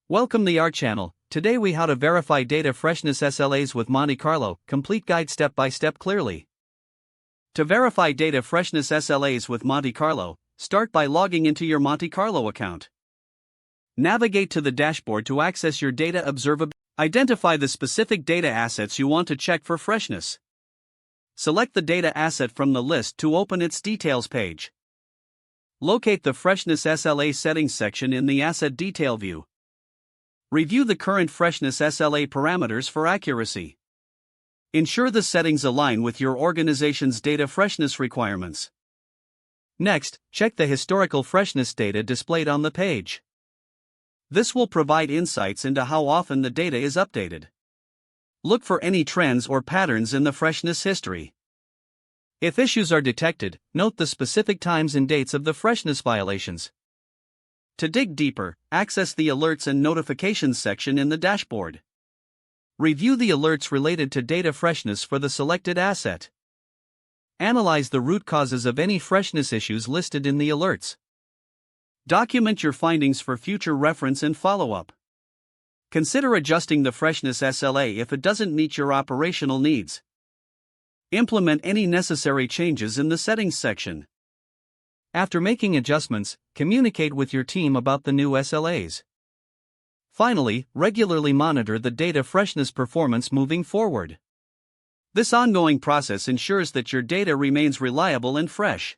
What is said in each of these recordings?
Welcome to our channel. Today we how to verify data freshness SLAs with Monte Carlo, complete guide step by step clearly. To verify data freshness SLAs with Monte Carlo, start by logging into your Monte Carlo account. Navigate to the dashboard to access your data observability. Identify the specific data assets you want to check for freshness. Select the data asset from the list to open its details page. Locate the Freshness SLA settings section in the Asset Detail view. Review the current freshness SLA parameters for accuracy. Ensure the settings align with your organization's data freshness requirements. Next, check the historical freshness data displayed on the page. This will provide insights into how often the data is updated. Look for any trends or patterns in the freshness history. If issues are detected, note the specific times and dates of the freshness violations. To dig deeper, access the Alerts and Notifications section in the dashboard. Review the alerts related to data freshness for the selected asset. Analyze the root causes of any freshness issues listed in the alerts. Document your findings for future reference and follow-up. Consider adjusting the freshness SLA if it doesn't meet your operational needs. Implement any necessary changes in the Settings section. After making adjustments, communicate with your team about the new SLAs. Finally, regularly monitor the data freshness performance moving forward. This ongoing process ensures that your data remains reliable and fresh.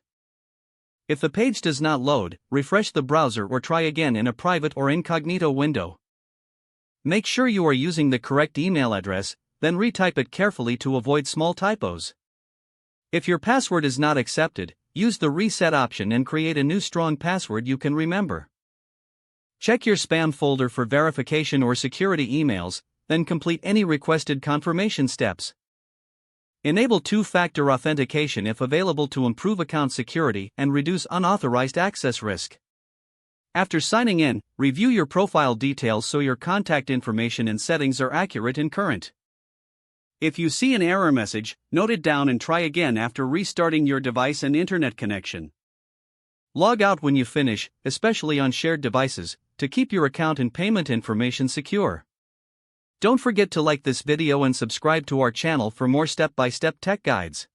If the page does not load, refresh the browser or try again in a private or incognito window. Make sure you are using the correct email address, then retype it carefully to avoid small typos. If your password is not accepted, use the reset option and create a new strong password you can remember. Check your spam folder for verification or security emails, then complete any requested confirmation steps. Enable two-factor authentication if available to improve account security and reduce unauthorized access risk. After signing in, review your profile details so your contact information and settings are accurate and current. If you see an error message, note it down and try again after restarting your device and internet connection. Log out when you finish, especially on shared devices, to keep your account and payment information secure. Don't forget to like this video and subscribe to our channel for more step-by-step tech guides.